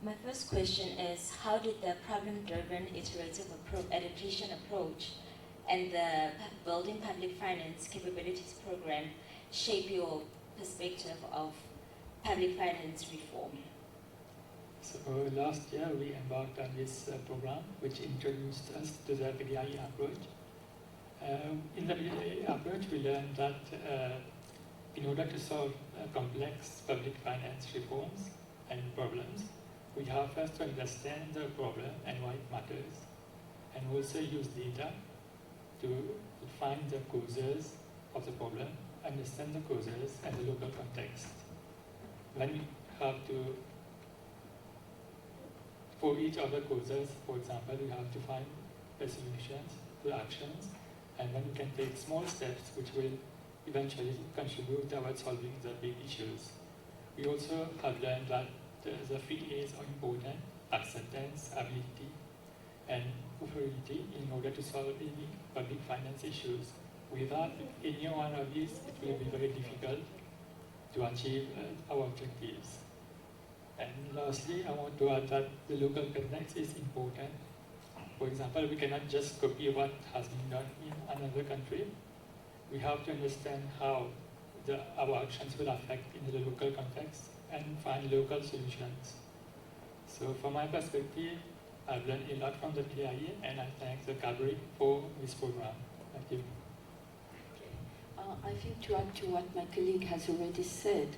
My first question is, how did the problem-driven iterative adaptation approach and the Building Public Finance Capabilities Program shape your perspective of public finance reform? So last year we embarked on this program, which introduced us to the PDIE approach. In the PDIE approach, we learned that in order to solve complex public finance reforms and problems, we have first to understand the problem and why it matters, and also use data to find the causes of the problem, understand the causes and the local context. When we have to, for each of the causes, for example, we have to find the solutions, the actions, and then we can take small steps which will eventually contribute towards solving the big issues. We also have learned that the 3 A's are important: acceptance, ability, and authority, in order to solve any public finance issues. Without any one of these, it will be very difficult to achieve our objectives. And lastly, I want to add that the local context is important. For example, we cannot just copy what has been done in another country. We have to understand how our actions will affect in the local context and find local solutions. So from my perspective, I've learned a lot from the PIE, and I thank the CABRI for this program. Thank you. I think to add to what my colleague has already said,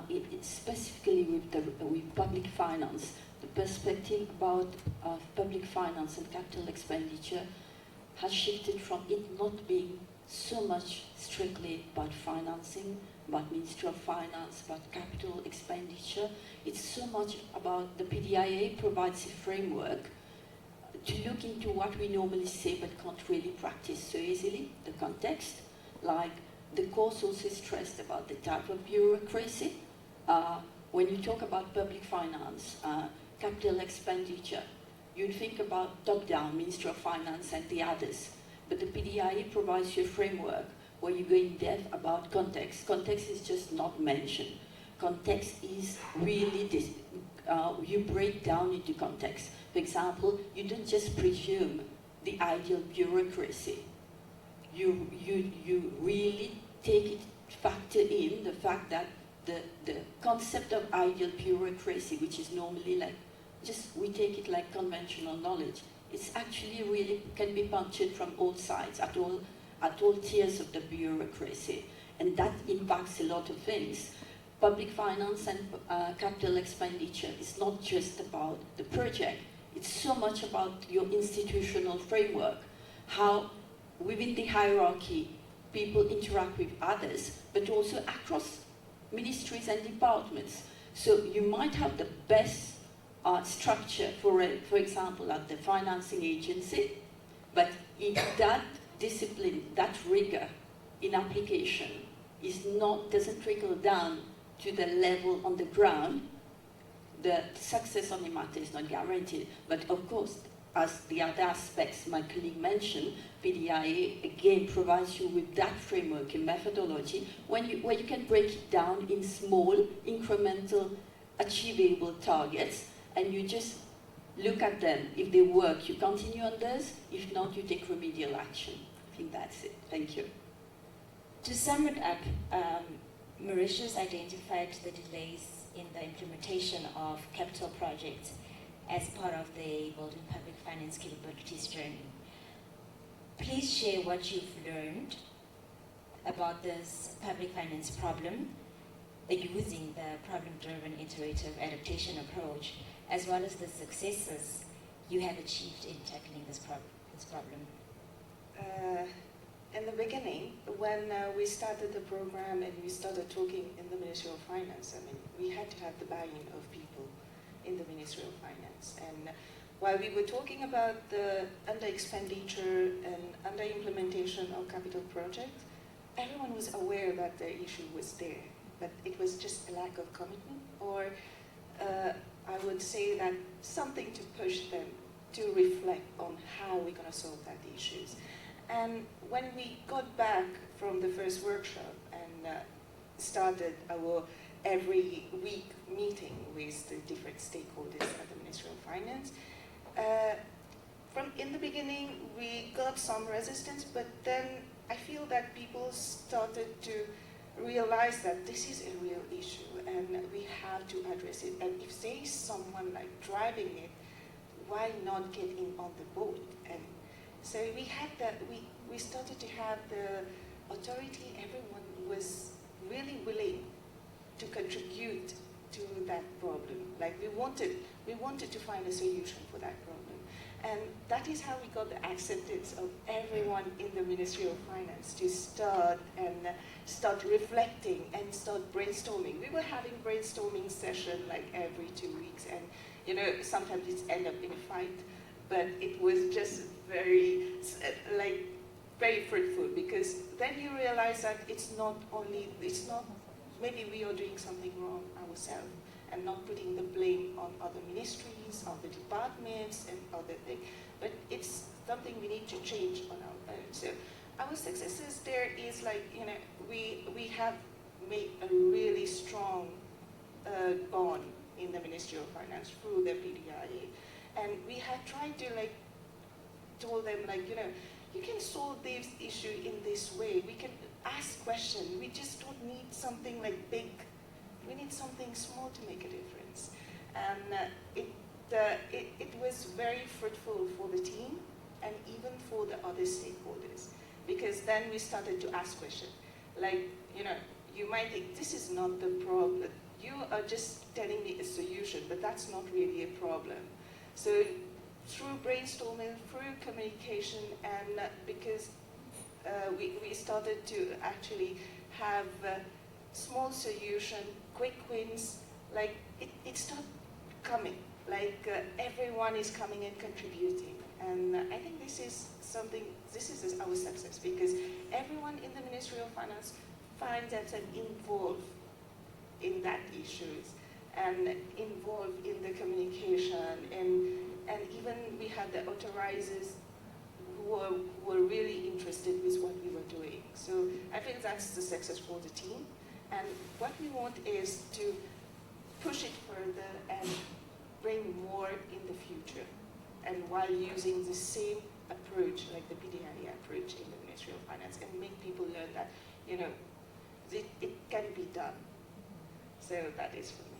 it's specifically with public finance, the perspective about public finance and capital expenditure has shifted from it not being so much strictly about financing, about Ministry of Finance, about capital expenditure. It's so much about the PDIA provides a framework to look into what we normally say but can't really practice so easily, the context, like the course also stressed about the type of bureaucracy. When you talk about public finance, capital expenditure, you'd think about top-down, Ministry of Finance and the others. But the PDIE provides you a framework where you go in depth about context. Context is just not mentioned. Context is really this, you break down into context. For example, you don't just presume the ideal bureaucracy. You really take it, factor in the fact that the concept of ideal bureaucracy, which is normally like, we take it like conventional knowledge. It's actually really can be punctured from all sides, at all tiers of the bureaucracy. And that impacts a lot of things. Public finance and capital expenditure is not just about the project. It's so much about your institutional framework, how within the hierarchy people interact with others, but also across ministries and departments. So you might have the best structure for example, at the financing agency, but if that discipline, that rigor in application doesn't trickle down to the level on the ground, the success on the matter is not guaranteed. But of course, as the other aspects my colleague mentioned, PDIA again provides you with that framework and methodology where you can break it down in small, incremental, achievable targets, and you just look at them. If they work, you continue on those. If not, you take remedial action. I think that's it. Thank you. To sum it up, Mauritius identified the delays in the implementation of capital projects as part of the Building Public Finance Capabilities journey. Please share what you've learned about this public finance problem using the problem-driven iterative adaptation approach, as well as the successes you have achieved in tackling this problem. In the beginning, when we started the program and we started talking in the Ministry of Finance, I mean, we had to have the buy-in of people in the Ministry of Finance. And while we were talking about the under-expenditure and under-implementation of capital projects, everyone was aware that the issue was there, but it was just a lack of commitment, or I would say that something to push them to reflect on how we're going to solve that issues. And when we got back from the first workshop and started our every week meeting with the different stakeholders at the Ministry of Finance. From in the beginning, we got some resistance, but then I feel that people started to realize that this is a real issue and we have to address it. And if there is someone like driving it, why not get in on the boat? And so we had that. We started to have the authority. Everyone was really willing to contribute to that problem. Like we wanted to find a solution for that problem. And that is how we got the acceptance of everyone in the Ministry of Finance to start reflecting and start brainstorming. We were having brainstorming session like every 2 weeks, and you know, sometimes it's end up in a fight, but it was just very fruitful, because then you realize that it's not maybe we are doing something wrong ourselves, and not putting the blame on other ministries, on the departments, and other things. But it's something we need to change on our own. So our successes there is like, you know, we have made a really strong bond in the Ministry of Finance through the PDIA. And we have tried to like, told them like, you know, you can solve this issue in this way. We can ask questions. We just don't need something like big. We need something small to make a difference. And it was very fruitful for the team and even for the other stakeholders, because then we started to ask questions. Like, you know, you might think this is not the problem. You are just telling me a solution, but that's not really a problem. So through brainstorming, through communication, and because we started to actually have small solution, quick wins, like it started coming, like everyone is coming and contributing. And I think this is our success, because everyone in the Ministry of Finance finds themselves involved in that issues and involved in the communication, and even we had the authorisers who were really interested with what we were doing. So I think that's the success for the team. And what we want is to push it further and bring more in the future, and while using the same approach, like the PDIA approach in the Ministry of Finance, and make people learn that, you know, it can be done. So that is for me.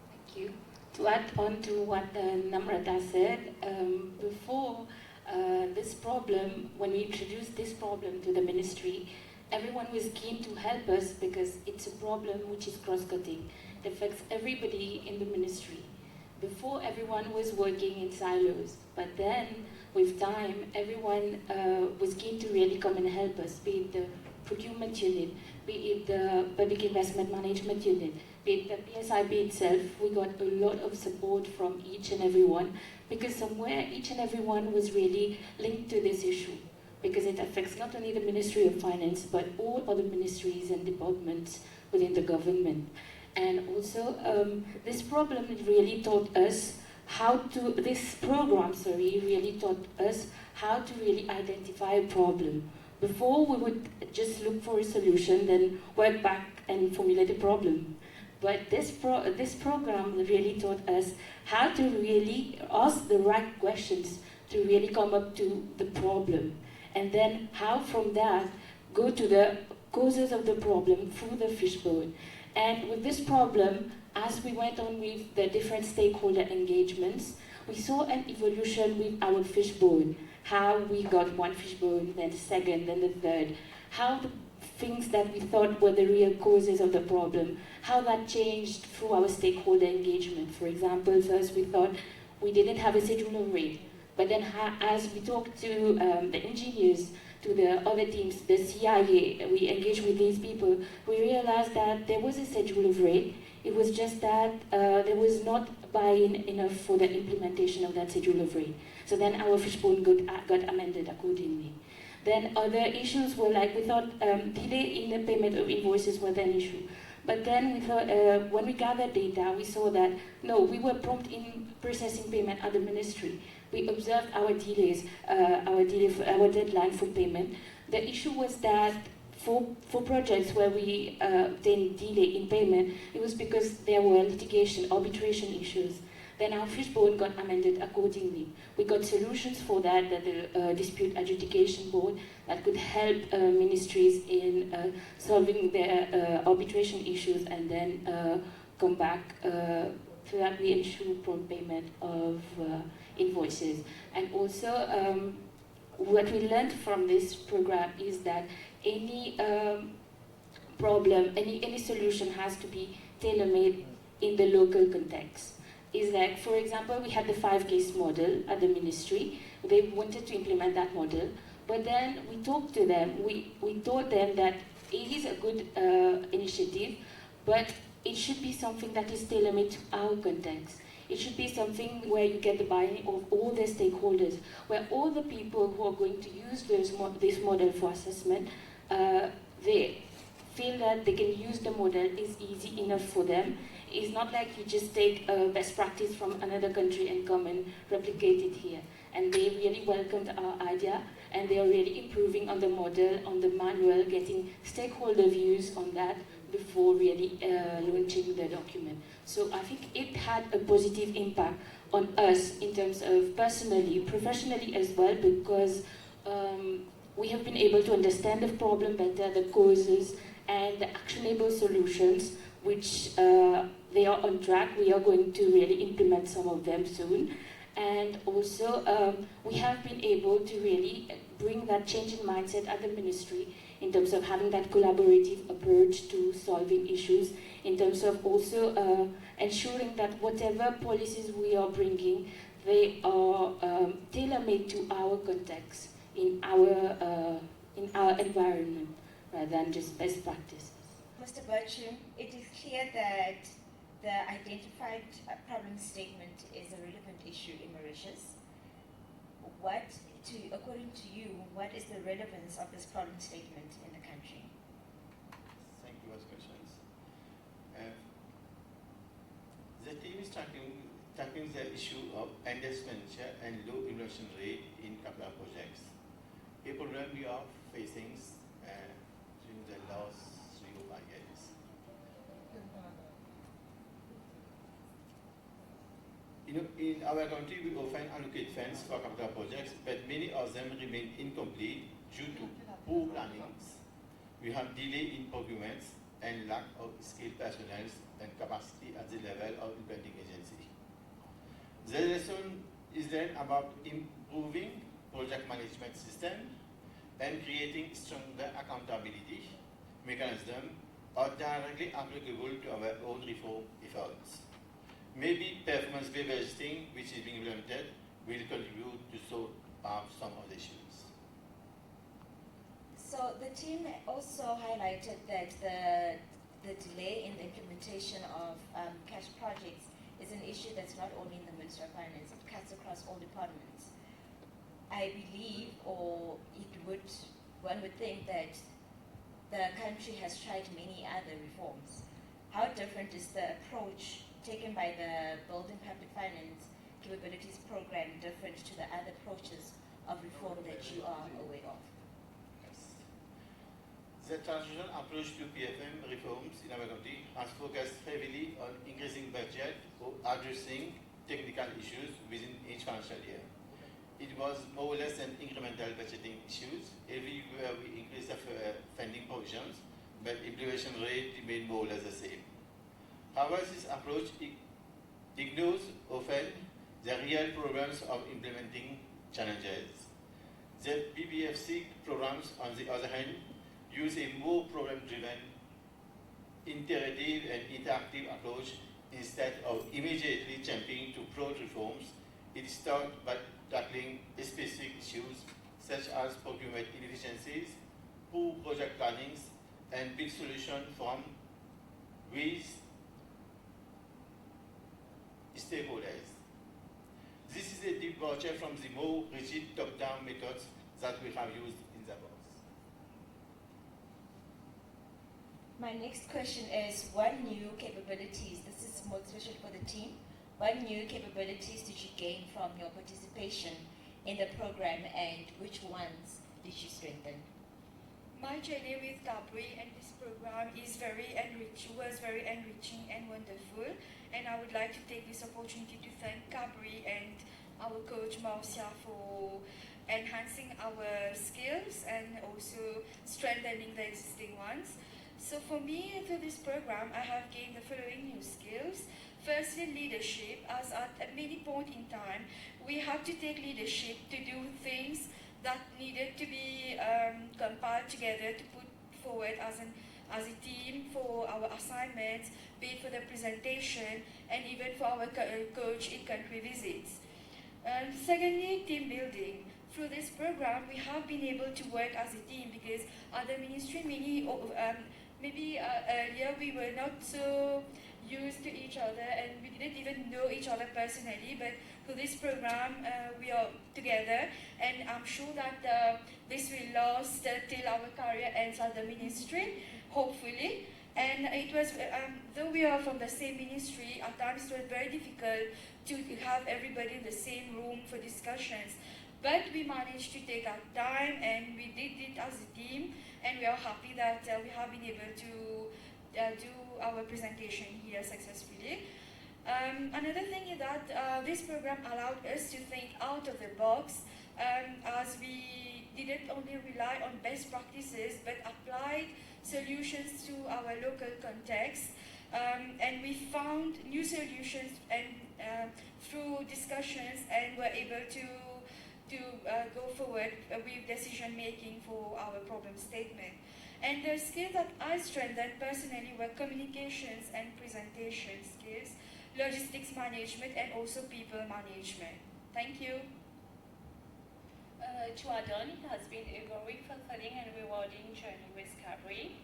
Thank you. To add on to what Namrata said, before this problem, when we introduced this problem to the ministry, everyone was keen to help us because it's a problem which is cross-cutting. It affects everybody in the ministry. Before, everyone was working in silos, but then with time, everyone was keen to really come and help us, be it the procurement unit, be it the public investment management unit, be it the PSIB itself. We got a lot of support from each and every one, because somewhere each and every one was really linked to this issue, because it affects not only the Ministry of Finance, but all other ministries and departments within the government. And also, this program really taught us this program really taught us how to really identify a problem. Before, we would just look for a solution, then work back and formulate a problem. But this program really taught us how to really ask the right questions to really come up to the problem. And then how from that, go to the causes of the problem through the fishbone. And with this problem, as we went on with the different stakeholder engagements, we saw an evolution with our fishbone. How we got one fishbone, then the second, then the third. How the things that we thought were the real causes of the problem, how that changed through our stakeholder engagement. For example, first we thought we didn't have a schedule of rate. But then as we talked to the engineers, to the other teams, the CIA, we engaged with these people, we realized that there was a schedule of rate. It was just that there was not buy-in enough for the implementation of that schedule of rate. So then our fishbone got amended accordingly. Then other issues were like, we thought delay in the payment of invoices was an issue. But then we thought, when we gathered data, we saw that, no, we were prompt in processing payment at the ministry. We observed our delays, our deadline for payment. The issue was that for projects where we obtained delay in payment, it was because there were litigation, arbitration issues. Then our fishbone got amended accordingly. We got solutions for that, the dispute adjudication board that could help ministries in solving their arbitration issues, and then come back so that we ensure prompt payment of invoices. And also, what we learned from this program is that any problem, any solution has to be tailor-made in the local context. Is like, for example, we had the 5-case model at the ministry. They wanted to implement that model, but then we talked to them. We told them that it is a good initiative, but it should be something that is tailor-made to our context. It should be something where you get the buy-in of all the stakeholders, where all the people who are going to use this model for assessment, they feel that they can use the model, is easy enough for them. It's not like you just take best practice from another country and come and replicate it here. And they really welcomed our idea, and they are really improving on the model, on the manual, getting stakeholder views on that before really launching the document. So I think it had a positive impact on us in terms of personally, professionally as well, because we have been able to understand the problem better, the causes, and the actionable solutions, which they are on track. We are going to really implement some of them soon. And also, we have been able to really bring that change in mindset at the ministry in terms of having that collaborative approach to solving issues, in terms of also ensuring that whatever policies we are bringing, they are tailor-made to our context, in our environment, rather than just best practices. Mr. Buchoo, it is clear that the identified problem statement is a relevant issue in Mauritius. According to you, what is the relevance of this problem statement in the country? Thank you for those questions. The team is tackling the issue of expenditure and low innovation rate in capital projects, a problem we are facing during the last 3 or 5 years. In our country, we often allocate funds for capital projects, but many of them remain incomplete due to poor planning. We have delay in procurements and lack of skilled personnel and capacity at the level of implementing agency. The lesson is then about improving project management system and creating stronger accountability mechanism are directly applicable to our own reform efforts. Maybe performance-based budgeting, which is being implemented, will contribute to solve some of the issues. So the team also highlighted that the delay in the implementation of cash projects is an issue that's not only in the Ministry of Finance, it cuts across all departments. I believe, or one would think that the country has tried many other reforms. How different is the approach taken by the Building Public Finance Capabilities Programme different to the other approaches of reform that you are aware of? Yes. The traditional approach to PFM reforms in our country has focused heavily on increasing budget or addressing technical issues within each financial year. It was more or less an incremental budgeting issues. Every year we increased the funding provisions, but implementation rate remained more or less the same. However, this approach ignores often the real problems of implementing challenges. The BPFC programs, on the other hand, use a more problem-driven, iterative and interactive approach. Instead of immediately jumping to broad reforms, it starts by tackling specific issues such as procurement inefficiencies, poor project plannings, and build solutions from with stakeholders. This is a departure from the more rigid top-down methods that we have used in the past. My next question is, what new capabilities, this is more especially for the team, what new capabilities did you gain from your participation in the program, and which ones did you strengthen? My journey with Capri and this program was very enriching and wonderful. And I would like to take this opportunity to thank Capri and our coach Marcia for enhancing our skills and also strengthening the existing ones. So for me, through this program, I have gained the following new skills. Firstly, leadership, as at many points in time, we had to take leadership to do things that needed to be compiled together to put forward as a team for our assignments, be it for the presentation, and even for our coach in-country visits. Secondly, team building. Through this program, we have been able to work as a team because at the ministry, maybe earlier we were not so used to each other and we didn't even know each other personally, but through this program we are together, and I'm sure that this will last till our career ends at the ministry, hopefully. And it was, though we are from the same ministry, at times it was very difficult to have everybody in the same room for discussions. But we managed to take our time and we did it as a team, and we are happy that we have been able to do our presentation here successfully. Another thing is that this program allowed us to think out of the box, as we didn't only rely on best practices but applied solutions to our local context, and we found new solutions and through discussions, and were able to go forward with decision making for our problem statement. And the skills that I strengthened personally were communications and presentation skills, logistics management, and also people management. Thank you. To add on, it has been a very fulfilling and rewarding journey with Capri.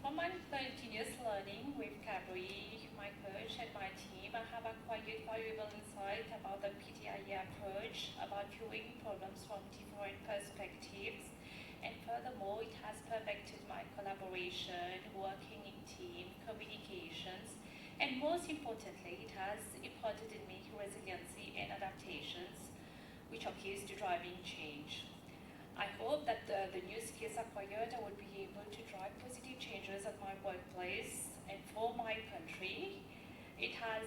From my continuous learning with Capri, my coach and my team, I have acquired valuable insight about the PTIE approach, about viewing problems from different perspectives, and furthermore, it has perfected my collaboration, working in team, communications, and most importantly, it has imparted in me resiliency and adaptations, which are keys to driving change. I hope that the new skills acquired, I will be able to drive positive changes at my workplace and for my country. It has,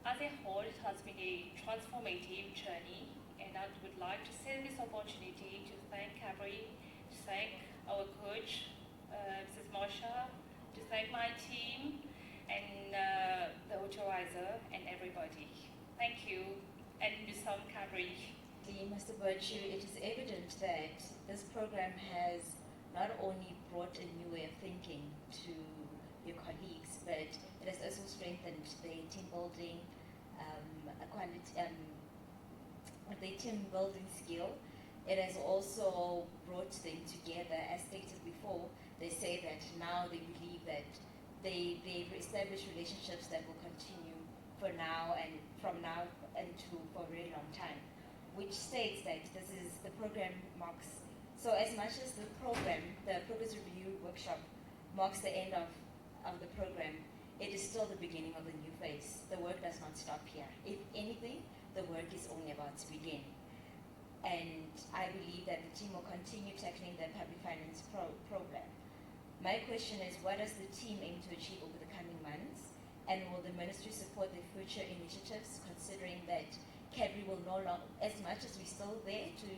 as a whole, it has been a transformative journey, and I would like to seize this opportunity to thank Capri, to thank our coach, Mrs. Mosha, to thank my team, and the authoriser, and everybody. Thank you, and Mr. Capri. Mr. Buchoo, it is evident that this program has not only brought a new way of thinking to your colleagues, but it has also strengthened the team building the team building skill. It has also brought them together. As stated before, they say that now they believe that they've established relationships that will continue for now and from now into for a very long time, which states that this is the program marks. So as much as the program, the progress review workshop, marks the end of the program, it is still the beginning of the new phase. The work does not stop here. If anything, the work is only about to begin. And I believe that the team will continue tackling the public finance program. My question is, what does the team aim to achieve over the coming months? And will the ministry support the future initiatives, considering that Capri will no longer, as much as we're still there to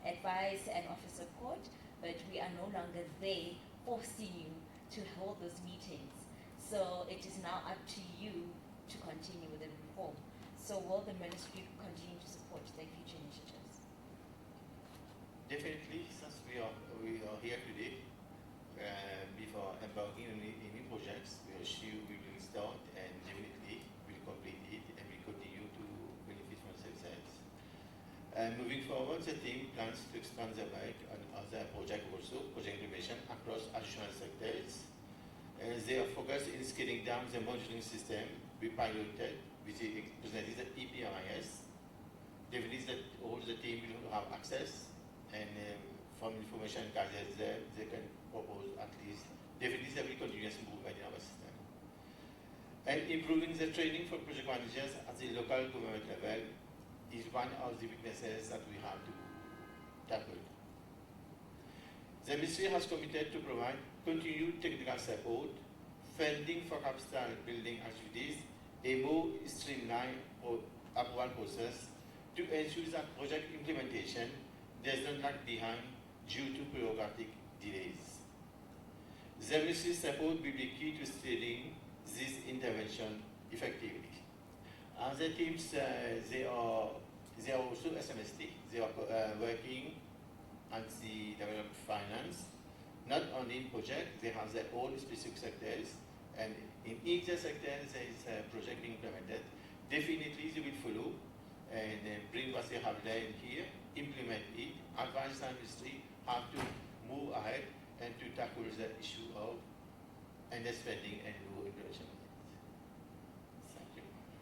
advise and offer support, but we are no longer there forcing you to hold those meetings. So it is now up to you to continue with the reform. So will the ministry continue to support the future initiatives? Definitely, since we are here today, before embarking on any projects, we will start and definitely will complete it and will continue to benefit from success. Moving forward, the team plans to expand the work on other projects also, project innovation across additional sectors. They are focused in scaling down the monitoring system we piloted, which is presented as EPRIS. Definitely that all the team will have access, and from information gathered there, they can propose at least, definitely there will be continuous improvement in our system. And improving the training for project managers at the local government level is one of the weaknesses that we have to tackle. The Ministry has committed to provide continued technical support, funding for capital building activities, a more streamlined approval process to ensure that project implementation does not lag behind due to bureaucratic delays. The Ministry's support will be key to steering this intervention effectively. The teams, they are also SMST. They are working on the development finance, not only in project, they have their own specific sectors, and in each sector there is a project being implemented. Definitely they will follow and bring what they have learned here, implement it, advise the industry how to move ahead and to tackle the issue of underspending and low implementation.